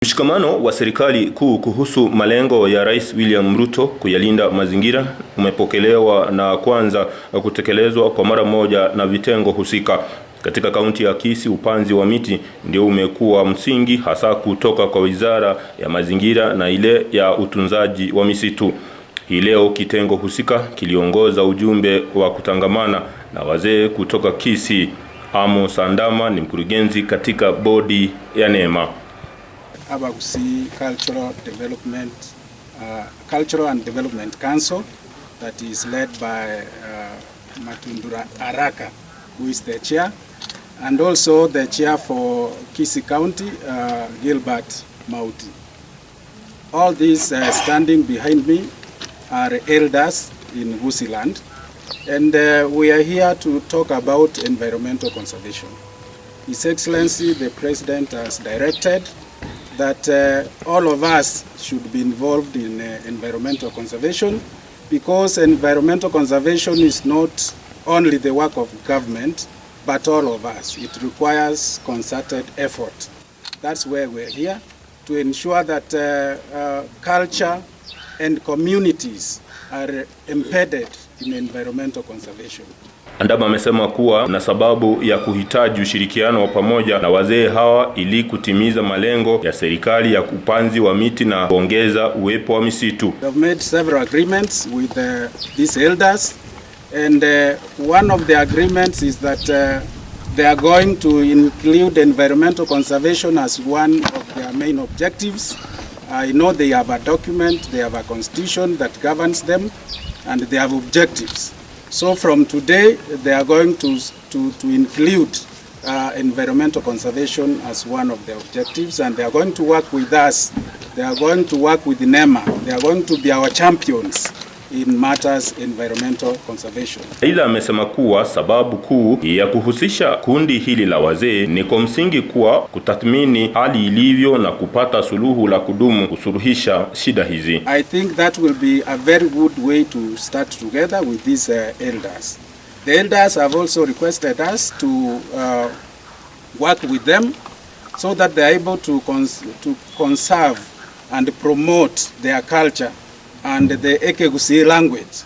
Mshikamano wa serikali kuu kuhusu malengo ya Rais William Ruto kuyalinda mazingira umepokelewa na kwanza kutekelezwa kwa mara moja na vitengo husika. Katika kaunti ya Kisii, upanzi wa miti ndio umekuwa msingi hasa kutoka kwa Wizara ya Mazingira na ile ya utunzaji wa misitu. Hii leo kitengo husika kiliongoza ujumbe wa kutangamana na wazee kutoka Kisii. Sandama ni mkurugenzi katika bodi ya Nema. GUSII Cultural and Development Council that is led by Matundura Araka, who is the chair, and also the chair for Kisii County, Gilbert Mauti. All these standing behind me are elders in GUSII land, and we are here to talk about environmental conservation. His Excellency the President has directed that all of us should be involved in environmental conservation, because environmental conservation is not only the work of government, but all of us. It requires concerted effort. That's where we're here, to ensure that culture and communities are embedded in environmental conservation. Andama amesema kuwa na sababu ya kuhitaji ushirikiano wa pamoja na wazee hawa ili kutimiza malengo ya serikali ya upanzi wa miti na kuongeza uwepo wa misitu. We have made several agreements with these elders, and one of the agreements is that they are going to include environmental conservation as one of their main objectives. I know they have a document, they have a constitution that governs them, and they have objectives. So from today, they are going to include environmental conservation as one of their objectives, and they are going to work with us. They are going to work with Nema. They are going to be our champions in matters environmental conservation. Ila amesema kuwa sababu kuu ya kuhusisha kundi hili la wazee ni kwa msingi kuwa kutathmini hali ilivyo na kupata suluhu la kudumu kusuluhisha shida hizi. I think that will be a very good way to start together with these elders. The elders have also requested us to work with them so that they are able to conserve and promote their culture and the GUSII language.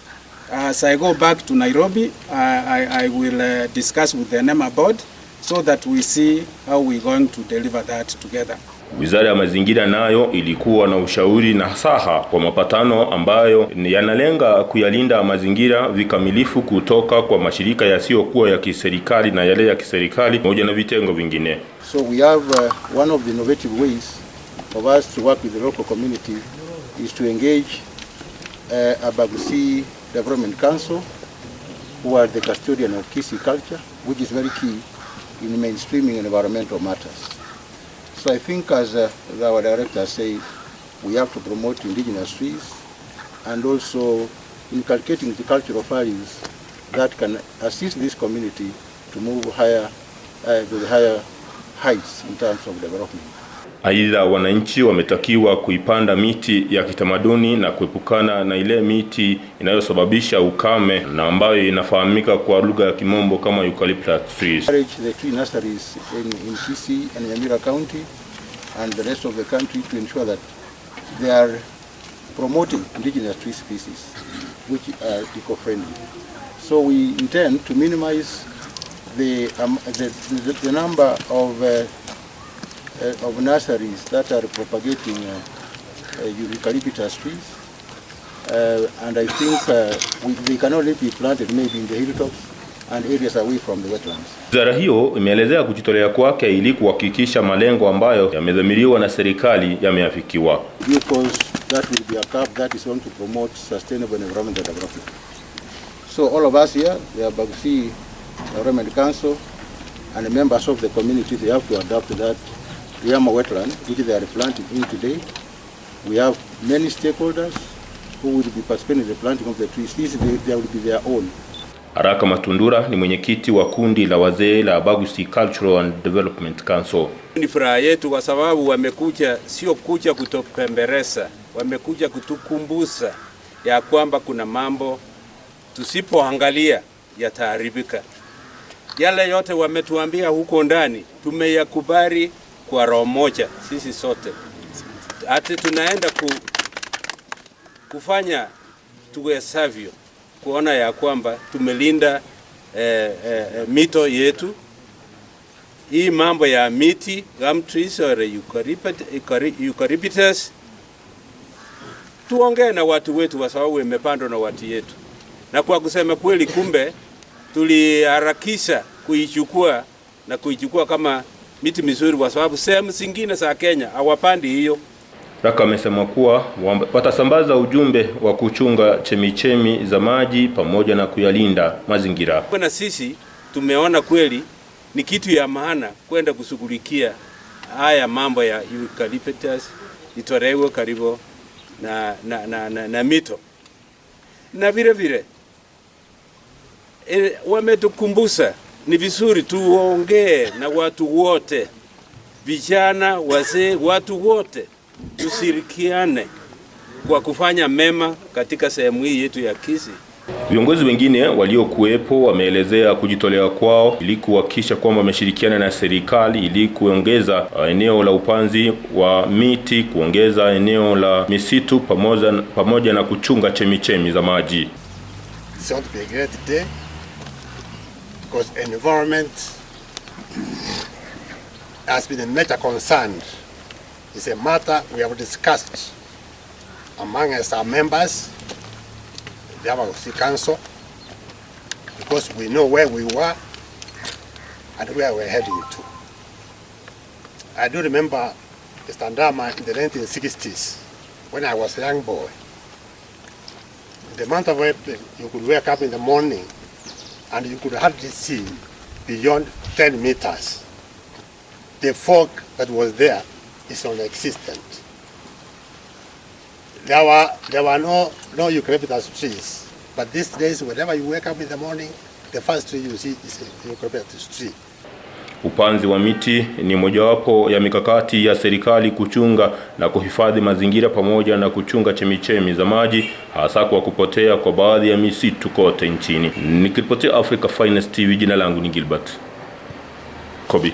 As I go back to Nairobi, I will discuss with the Nema board so that we see how we're going to deliver that together. Wizara ya Mazingira nayo ilikuwa na ushauri na saha kwa mapatano ambayo yanalenga kuyalinda mazingira vikamilifu kutoka kwa mashirika yasiyokuwa ya kiserikali na yale ya kiserikali pamoja na vitengo vingine. So we have one of the innovative ways of us to work with the local community is to engage GUSII Development Council, who are the custodian of Kisii culture, which is very key in mainstreaming environmental matters. So I think, as our director said, we have to promote indigenous trees and also inculcating the cultural values that can assist this community to move higher to the higher heights in terms of development. Aidha, wananchi wametakiwa kuipanda miti ya kitamaduni na kuepukana na ile miti inayosababisha ukame na ambayo inafahamika kwa lugha ya Kimombo kama eucalyptus trees. The tree nurseries in Kisii and Nyamira County and the rest of the country to ensure that they are promoting indigenous tree species which are eco-friendly. So we intend to minimize the number of nurseries that are propagating eucalyptus trees, and I think they can only be planted maybe in the hilltops and areas away from the wetlands. Wizara hiyo imeelezea kujitolea kwake ili kuhakikisha malengo ambayo yamedhamiriwa na serikali yameafikiwa. Because that will be a cap that is going to promote sustainable environmental development. So all of us here, the GUSII Environment Council and the members of the community, they have to adopt that Nema wetland, which they are planting in today. We have many stakeholders who will be participating in the planting of the trees. These they will be their own. Araka Matundura ni mwenyekiti wa kundi la wazee la GUSII Cultural and Development Council. Ni furaha yetu kwa sababu wamekuja, sio kuja kutupembereza, wamekuja kutukumbusha ya kwamba kuna mambo tusipoangalia yataharibika. Yale yote wametuambia huko ndani tumeyakubali kwa roho moja sisi sote. ati tunaenda kufanya tuwezavyo kuona ya kwamba tumelinda mito yetu. Hii mambo ya miti, gum trees or eucalyptus, tuongee na watu wetu kwa sababu imepandwa na watu yetu. Na kwa kusema kweli, kumbe tuliharakisha kuichukua kama miti mizuri, kwa sababu sehemu zingine za Kenya hawapandi hiyo. Raka amesema kuwa watasambaza ujumbe wa kuchunga chemichemi za maji pamoja na kuyalinda mazingira. Na sisi tumeona kweli ni kitu ya maana kwenda kushughulikia haya mambo ya eucalyptus itolewe karibu na mito. Na vile wametukumbusha ni vizuri tuongee na watu wote, vijana, wazee, watu wote tushirikiane kwa kufanya mema katika sehemu hii yetu ya Kisii. Viongozi wengine waliokuwepo wameelezea kujitolea kwao ili kuhakikisha kwamba wameshirikiana na serikali ili kuongeza eneo la upanzi wa miti, kuongeza eneo la misitu pamoja na kuchunga chemichemi za maji. It's going to be a great day because environment has been a major concern. It's a matter we have discussed among our members, the GUSII Council, because we know where we were and where we're heading to. I do remember Mr. Nema in the 1960s when I was a young boy. The amount of April, you could wake up in the morning and you could hardly see beyond 10 meters. The fog that was there is non-existent. There were no eucalyptus trees, but these days, whenever you wake up in the morning, the first tree you see is a eucalyptus tree. Upanzi wa miti ni mojawapo ya mikakati ya serikali kuchunga na kuhifadhi mazingira pamoja na kuchunga chemichemi za maji, hasa kwa kupotea kwa baadhi ya misitu kote nchini. Nikiripotia Africa Finest TV, jina langu ni Gilbert Kobi.